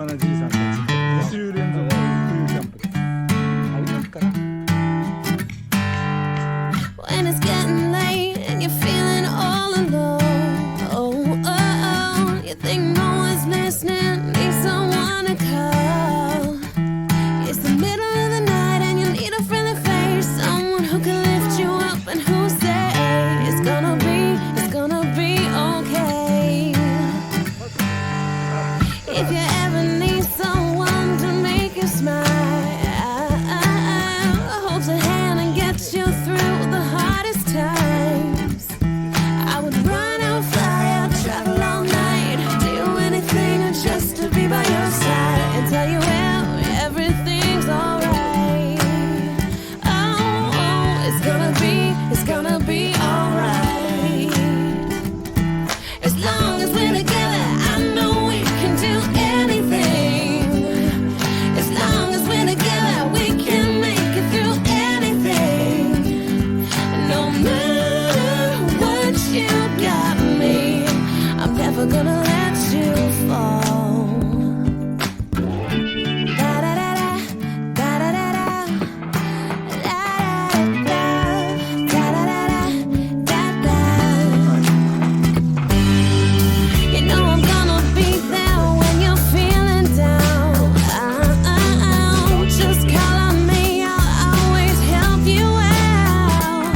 なじいさんたちの2週連続冬キャンプです。ありますかな。When it's getting late and you're feeling all alone, oh, oh, oh, you think no one's listening, need someone to call. It's the middle of the night and you need a friendly face, someone who can lift you up and who'll say it's gonna be okay. If you ever need someone to make you smile, holds a hand and gets you through the hardest times. I would run out, fly out, travel all night, do anything just to be by your side and tell you everything's alright. Oh, oh, it's gonna be alright. As long as we're together, I know we can do anything. As long as we're together, we can make it through anything. No matter what you got me, I'm never gonna let you fall. Da da da da, da da da da, da da da, da da da. You know I'm gonna be there when you're feeling down. Just call on me, I'll always help you out.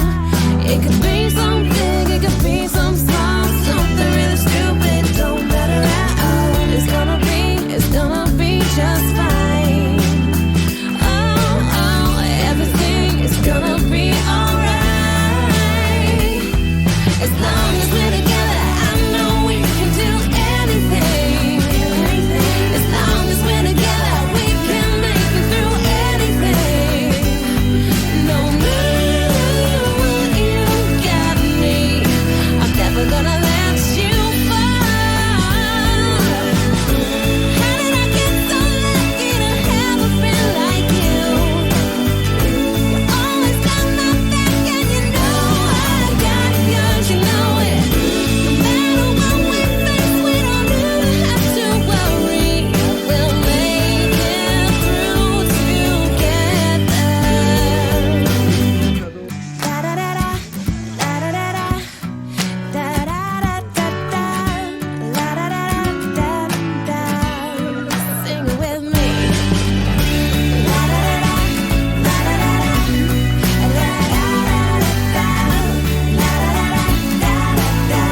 It could be something, it could be some small, something really stupid, don't matter at all. It's gonna be just fine. Oh, oh, everything is gonna be alright. As long as we're together, I know we can do anything. As long as we're together, we can make it through anything. No matter what you got me, I'm never gonna let you fall. How did I get so lucky to have a friend like you? You always got my back and you know I got yours, you know it. No matter what we face, we don't ever have to worry. We'll make it through together. Da da da da, da da da da, da da da da da, la da da da da da. Sing it with me. La da da da, la da da da, la da da da, la da da da da.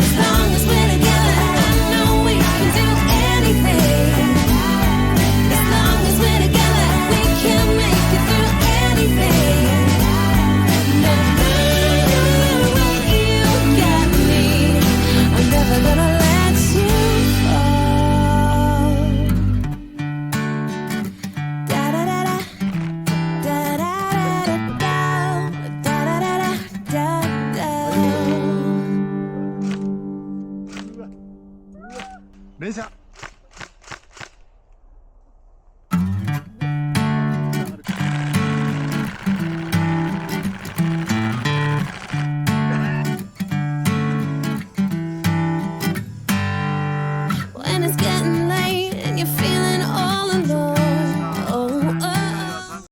As long as we're together, I know we can do anything. As long as we're together, we can make it through anything. No matter what you got me, I'm never gonna let you fall. Da da da da, da da da da, da da da da da. 連射。